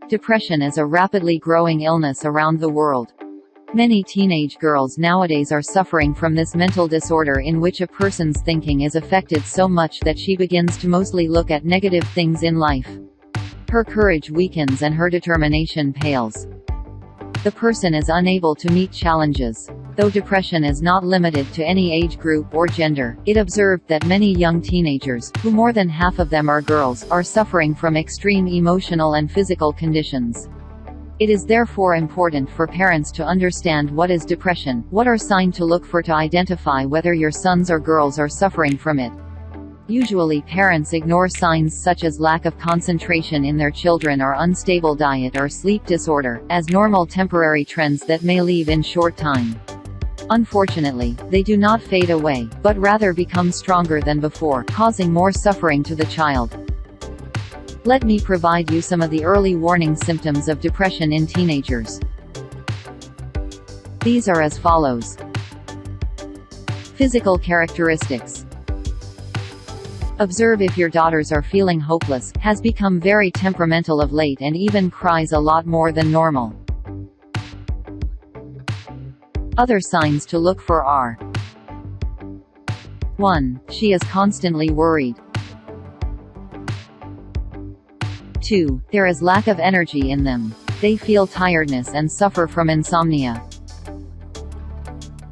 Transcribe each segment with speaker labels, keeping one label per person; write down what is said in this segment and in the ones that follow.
Speaker 1: Depression is a rapidly growing illness around the world. Many teenage girls nowadays are suffering from this mental disorder in which a person's thinking is affected so much that she begins to mostly look at negative things in life. Her courage weakens and her determination pales. The person is unable to meet challenges. Though depression is not limited to any age group or gender, it observed that many young teenagers, who more than half of them are girls, are suffering from extreme emotional and physical conditions. It is therefore important for parents to understand what is depression, what are signs to look for to identify whether your sons or girls are suffering from it. Usually parents ignore signs such as lack of concentration in their children or unstable diet or sleep disorder, as normal temporary trends that may leave in short time. Unfortunately, they do not fade away, but rather become stronger than before, causing more suffering to the child. Let me provide you some of the early warning symptoms of depression in teenagers. These are as follows. Physical characteristics. Observe if your daughters are feeling hopeless, has become very temperamental of late and even cries a lot more than normal. Other signs to look for are: 1. She is constantly worried. 2. There is lack of energy in them. They feel tiredness and suffer from insomnia.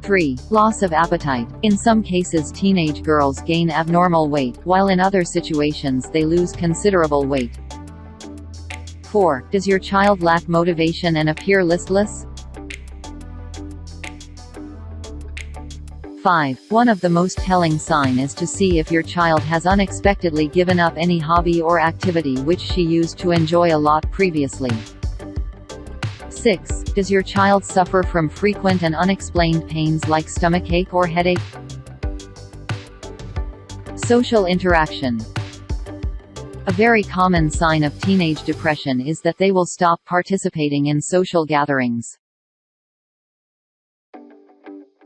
Speaker 1: 3. Loss of appetite. In some cases teenage girls gain abnormal weight, while in other situations they lose considerable weight. 4. Does your child lack motivation and appear listless? 5. One of the most telling signs is to see if your child has unexpectedly given up any hobby or activity which she used to enjoy a lot previously. 6. Does your child suffer from frequent and unexplained pains like stomachache or headache? Social interaction. A very common sign of teenage depression is that they will stop participating in social gatherings.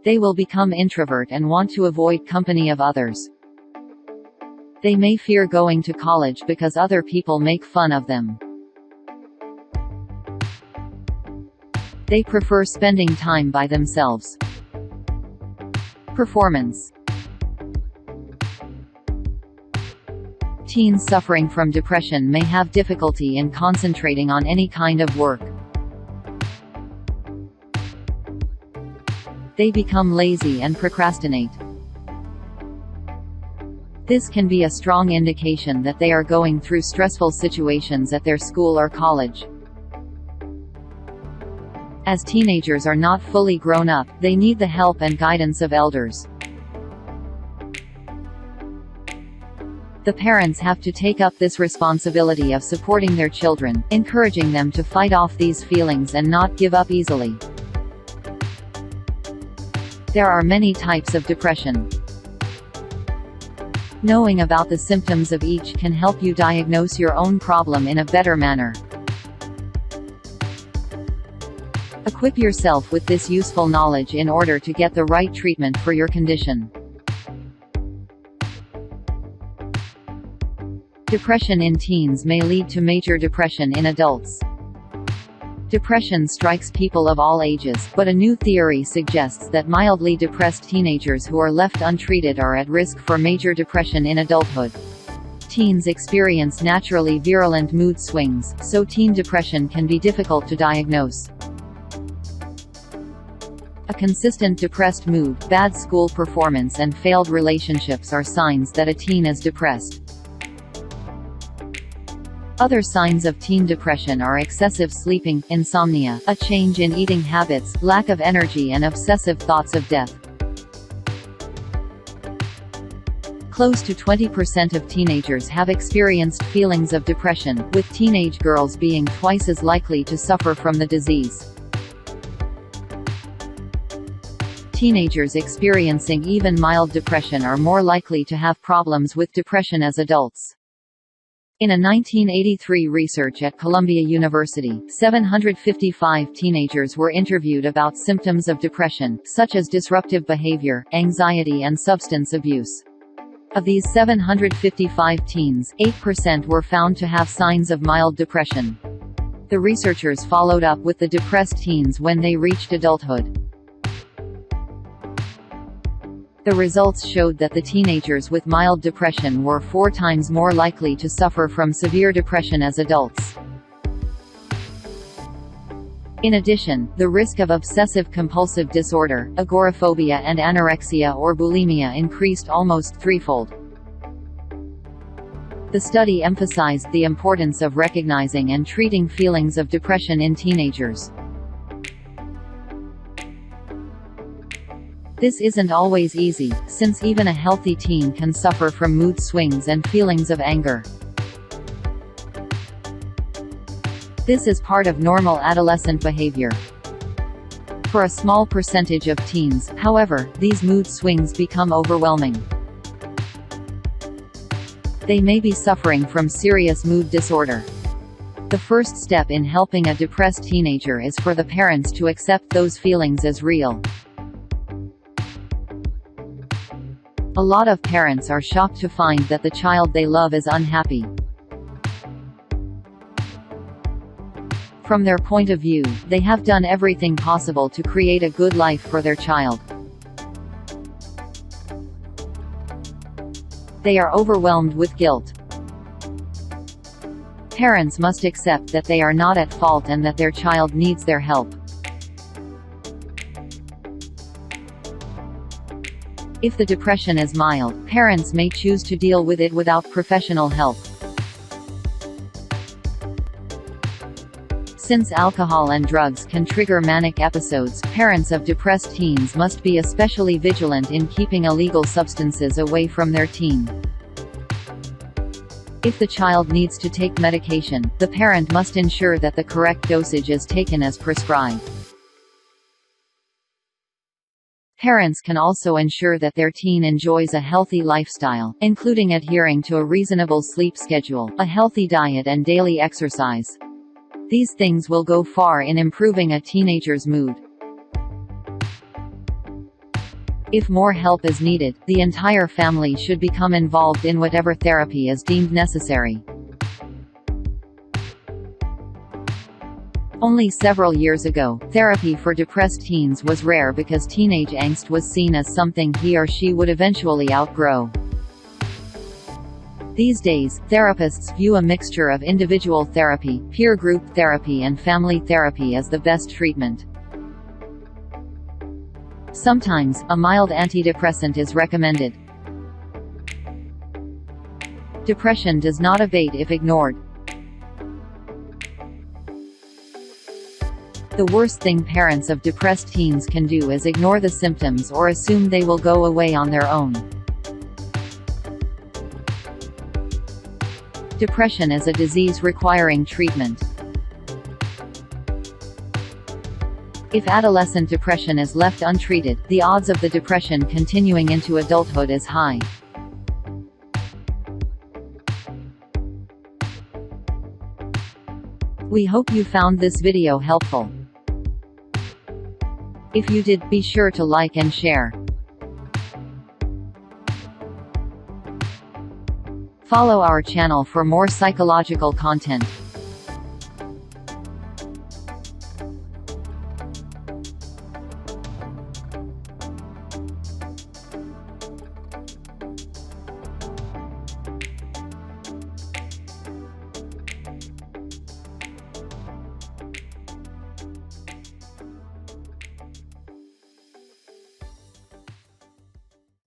Speaker 1: They will become introvert and want to avoid company of others. They may fear going to college because other people make fun of them. They prefer spending time by themselves. Performance. Teens suffering from depression may have difficulty in concentrating on any kind of work. They become lazy and procrastinate. This can be a strong indication that they are going through stressful situations at their school or college. As teenagers are not fully grown up, they need the help and guidance of elders. The parents have to take up this responsibility of supporting their children, encouraging them to fight off these feelings and not give up easily. There are many types of depression. Knowing about the symptoms of each can help you diagnose your own problem in a better manner. Equip yourself with this useful knowledge in order to get the right treatment for your condition. Depression in teens may lead to major depression in adults. Depression strikes people of all ages, but a new theory suggests that mildly depressed teenagers who are left untreated are at risk for major depression in adulthood. Teens experience naturally virulent mood swings, so teen depression can be difficult to diagnose. A consistent depressed mood, bad school performance and failed relationships are signs that a teen is depressed. Other signs of teen depression are excessive sleeping, insomnia, a change in eating habits, lack of energy and obsessive thoughts of death. Close to 20% of teenagers have experienced feelings of depression, with teenage girls being twice as likely to suffer from the disease. Teenagers experiencing even mild depression are more likely to have problems with depression as adults. In a 1983 research at Columbia University, 755 teenagers were interviewed about symptoms of depression, such as disruptive behavior, anxiety and substance abuse. Of these 755 teens, 8% were found to have signs of mild depression. The researchers followed up with the depressed teens when they reached adulthood. The results showed that the teenagers with mild depression were 4 times more likely to suffer from severe depression as adults. In addition, the risk of obsessive-compulsive disorder, agoraphobia and anorexia or bulimia increased almost threefold. The study emphasized the importance of recognizing and treating feelings of depression in teenagers. This isn't always easy, since even a healthy teen can suffer from mood swings and feelings of anger. This is part of normal adolescent behavior. For a small percentage of teens, however, these mood swings become overwhelming. They may be suffering from serious mood disorder. The first step in helping a depressed teenager is for the parents to accept those feelings as real. A lot of parents are shocked to find that the child they love is unhappy. From their point of view, they have done everything possible to create a good life for their child. They are overwhelmed with guilt. Parents must accept that they are not at fault and that their child needs their help. If the depression is mild, parents may choose to deal with it without professional help. Since alcohol and drugs can trigger manic episodes, parents of depressed teens must be especially vigilant in keeping illegal substances away from their teen. If the child needs to take medication, the parent must ensure that the correct dosage is taken as prescribed. Parents can also ensure that their teen enjoys a healthy lifestyle, including adhering to a reasonable sleep schedule, a healthy diet and daily exercise. These things will go far in improving a teenager's mood. If more help is needed, the entire family should become involved in whatever therapy is deemed necessary. Only several years ago, therapy for depressed teens was rare because teenage angst was seen as something he or she would eventually outgrow. These days, therapists view a mixture of individual therapy, peer group therapy and family therapy as the best treatment. Sometimes, a mild antidepressant is recommended. Depression does not abate if ignored. The worst thing parents of depressed teens can do is ignore the symptoms or assume they will go away on their own. Depression is a disease requiring treatment. If adolescent depression is left untreated, the odds of the depression continuing into adulthood is high. We hope you found this video helpful. If you did, be sure to like and share. Follow our channel for more psychological content.